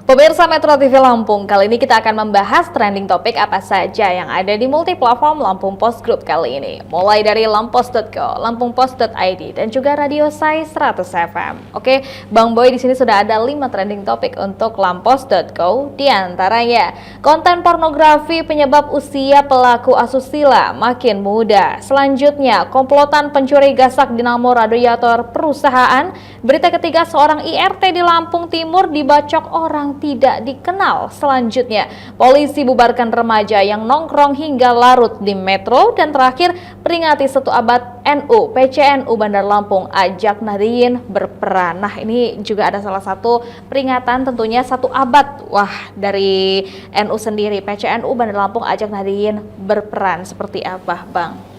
Pemirsa Metro TV Lampung, kali ini kita akan membahas trending topik apa saja yang ada di multiplatform Lampung Post Group kali ini. Mulai dari lampos.co, lampungpost.id, dan juga Radio Sai 100 FM. Oke, Bang Boy di sini sudah ada 5 trending topik untuk lampos.co, di antaranya konten pornografi penyebab usia pelaku asusila makin muda. Selanjutnya, komplotan pencuri gasak dinamo radiator perusahaan. Berita ketiga, seorang IRT di Lampung Timur dibacok orang tidak dikenal. Selanjutnya, polisi bubarkan remaja yang nongkrong hingga larut di Metro. Dan terakhir, peringati 1 abad NU, PCNU Bandar Lampung ajak Nahdien berperan. Nah, ini juga ada salah satu peringatan tentunya 1 abad. Wah, dari NU sendiri, PCNU Bandar Lampung ajak Nahdien berperan. Seperti apa, Bang?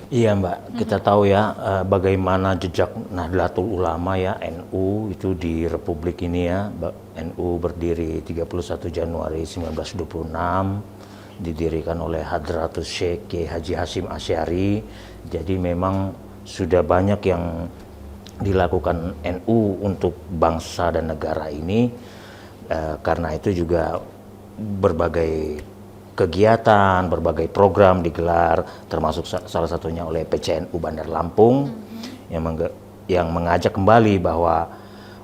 Iya Mbak, kita tahu ya bagaimana jejak Nahdlatul Ulama ya, NU itu di Republik ini ya. NU berdiri 31 Januari 1926, didirikan oleh Hadratus Syekh Kiai Haji Hasyim Asy'ari. Jadi memang sudah banyak yang dilakukan NU untuk bangsa dan negara ini. Karena itu juga berbagai kegiatan, berbagai program digelar, termasuk salah satunya oleh PCNU Bandar Lampung yang mengajak kembali bahwa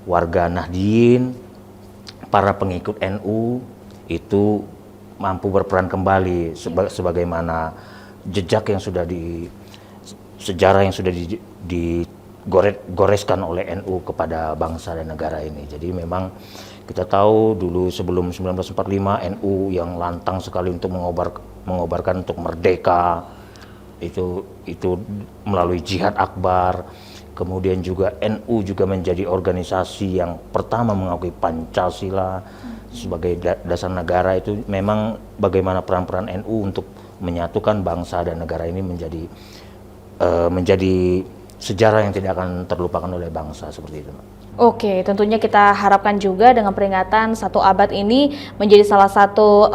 warga Nahdien, para pengikut NU itu mampu berperan kembali sebagaimana jejak yang sudah sejarah yang sudah digoreskan oleh NU kepada bangsa dan negara ini. Jadi memang kita tahu dulu sebelum 1945 NU yang lantang sekali untuk mengobarkan untuk merdeka itu melalui jihad akbar. Kemudian juga NU juga menjadi organisasi yang pertama mengakui Pancasila sebagai dasar negara. Itu memang bagaimana peran-peran NU untuk menyatukan bangsa dan negara ini menjadi sejarah yang tidak akan terlupakan oleh bangsa, seperti itu, Mbak. Oke, tentunya kita harapkan juga dengan peringatan 1 abad ini menjadi salah satu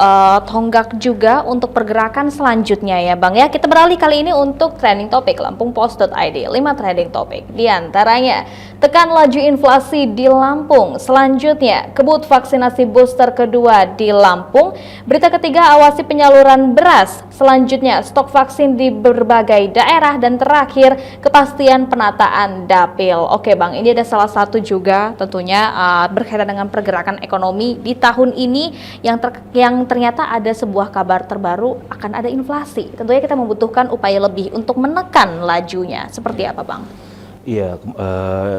tonggak juga untuk pergerakan selanjutnya ya Bang ya. Kita beralih kali ini untuk trending topik lampungpost.id, 5 trending topik. Di antaranya, tekan laju inflasi di Lampung. Selanjutnya, kebut vaksinasi booster kedua di Lampung. Berita ketiga, awasi penyaluran beras. Selanjutnya, stok vaksin di berbagai daerah. Dan terakhir, kepastian penataan dapil. Oke Bang, ini ada salah satu juga tentunya berkaitan dengan pergerakan ekonomi di tahun ini yang ternyata ada sebuah kabar terbaru akan ada inflasi. Tentunya kita membutuhkan upaya lebih untuk menekan lajunya. Seperti apa Bang? Iya,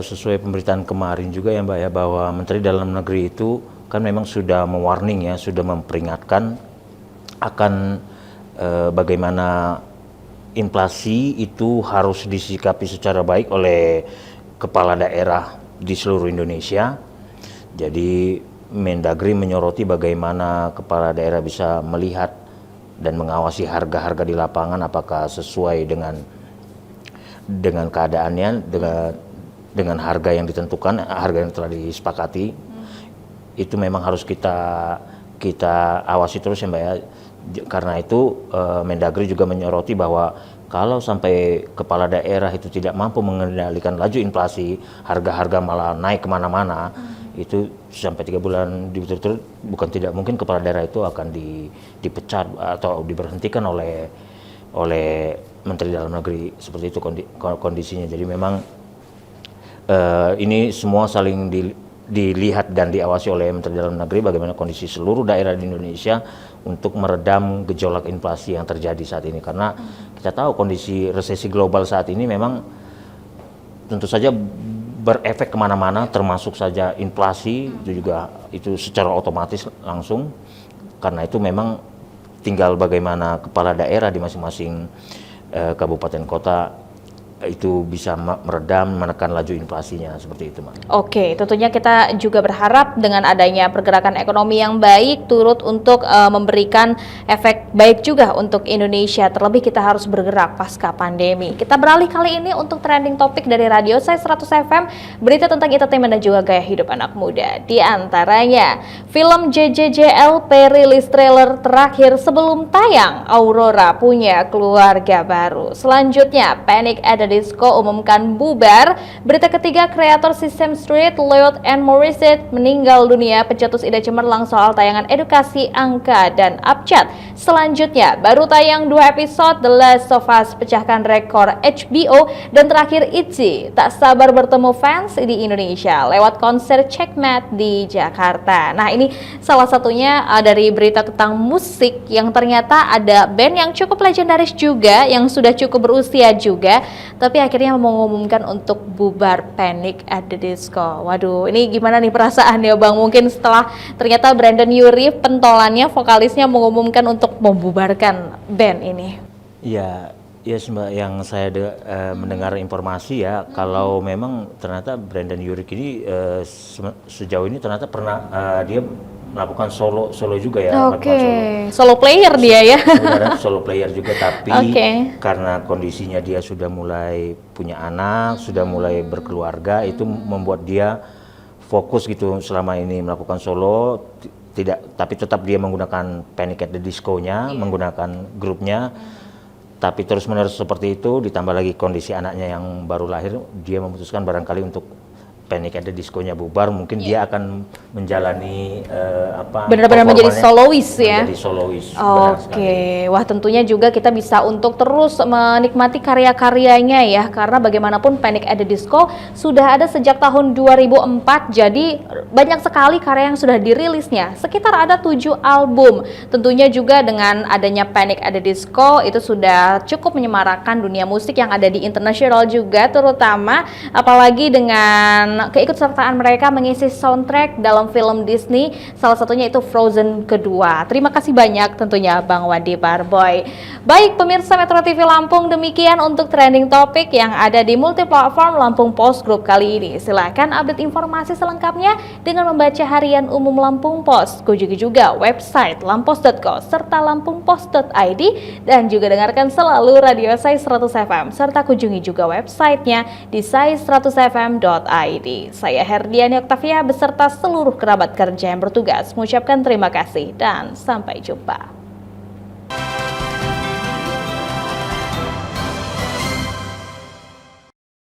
sesuai pemberitaan kemarin juga ya Mbak ya, bahwa Menteri Dalam Negeri itu kan memang sudah mewarning ya, sudah memperingatkan akan bagaimana inflasi itu harus disikapi secara baik oleh kepala daerah di seluruh Indonesia. Jadi Mendagri menyoroti bagaimana kepala daerah bisa melihat dan mengawasi harga-harga di lapangan apakah sesuai dengan keadaannya, dengan harga yang ditentukan, harga yang telah disepakati. Itu memang harus kita awasi terus ya Mbak ya. Karena itu Mendagri juga menyoroti bahwa kalau sampai kepala daerah itu tidak mampu mengendalikan laju inflasi, harga-harga malah naik kemana-mana, itu sampai 3 bulan berturut-turut bukan tidak mungkin kepala daerah itu akan dipecat atau diberhentikan oleh Menteri Dalam Negeri. Seperti itu kondisinya. Jadi memang ini semua saling dilihat dan diawasi oleh Menteri Dalam Negeri bagaimana kondisi seluruh daerah di Indonesia untuk meredam gejolak inflasi yang terjadi saat ini. Karena kita tahu kondisi resesi global saat ini memang tentu saja berefek kemana-mana, termasuk saja inflasi itu secara otomatis langsung. Karena itu memang tinggal bagaimana kepala daerah di masing-masing kabupaten kota itu bisa meredam, menekan laju inflasinya, seperti itu, Mbak. Oke, tentunya kita juga berharap dengan adanya pergerakan ekonomi yang baik turut untuk memberikan efek baik juga untuk Indonesia. Terlebih kita harus bergerak pasca pandemi. Kita beralih kali ini untuk trending topik dari Radio Sai 100 FM, berita tentang entertainment dan juga gaya hidup anak muda. Di antaranya, film JJJLP rilis trailer terakhir sebelum tayang. Aurora punya keluarga baru. Selanjutnya, Panic at the Disco umumkan bubar. Berita ketiga, kreator Sesame Street, Lloyd and Morissette meninggal dunia. Pencetus ide cemerlang soal tayangan edukasi, angka, dan abjad. Selanjutnya, baru tayang 2 episode The Last of Us pecahkan rekor HBO. Dan terakhir, ITZY tak sabar bertemu fans di Indonesia lewat konser Checkmate di Jakarta. Nah, ini salah satunya dari berita tentang musik yang ternyata ada band yang cukup legendaris juga, yang sudah cukup berusia juga, tapi akhirnya mengumumkan untuk bubar Panic at the Disco. Waduh, ini gimana nih perasaannya Bang? Mungkin setelah ternyata Brandon Urie, pentolannya, vokalisnya mengumumkan untuk membubarkan band ini. Ya, Mbak, yang saya mendengar informasi ya, kalau memang ternyata Brandon Urie ini sejauh ini ternyata pernah dia melakukan solo juga ya. Oke, solo player dia ya. Sebenarnya solo player juga, tapi Oke. karena kondisinya dia sudah mulai punya anak, sudah mulai berkeluarga, itu membuat dia fokus gitu selama ini melakukan solo, tapi tetap dia menggunakan Panic at the Disco-nya, menggunakan grupnya. Tapi terus-menerus seperti itu, ditambah lagi kondisi anaknya yang baru lahir, dia memutuskan barangkali untuk Panic at the Disco-nya bubar, mungkin dia akan menjalani Benar-benar menjadi solois ya. Menjadi solois. Oke, wah tentunya juga kita bisa untuk terus menikmati karya-karyanya ya, karena bagaimanapun Panic at the Disco sudah ada sejak tahun 2004, jadi banyak sekali karya yang sudah dirilisnya, sekitar ada 7 album. Tentunya juga dengan adanya Panic at the Disco itu sudah cukup menyemarakkan dunia musik yang ada di internasional juga, terutama apalagi dengan keikutsertaan mereka mengisi soundtrack dalam film Disney, salah satunya itu Frozen kedua. Terima kasih banyak tentunya Bang Wandi Barboy. Baik pemirsa Metro TV Lampung, demikian untuk trending topik yang ada di multiplatform Lampung Post Group kali ini. Silahkan update informasi selengkapnya dengan membaca Harian Umum Lampung Post, kunjungi juga website lampos.co serta lampungpost.id, dan juga dengarkan selalu Radio Sai 100 FM serta kunjungi juga websitenya di sai100fm.id. Saya Herdiani Oktavia beserta seluruh kerabat kerja yang bertugas mengucapkan terima kasih dan sampai jumpa.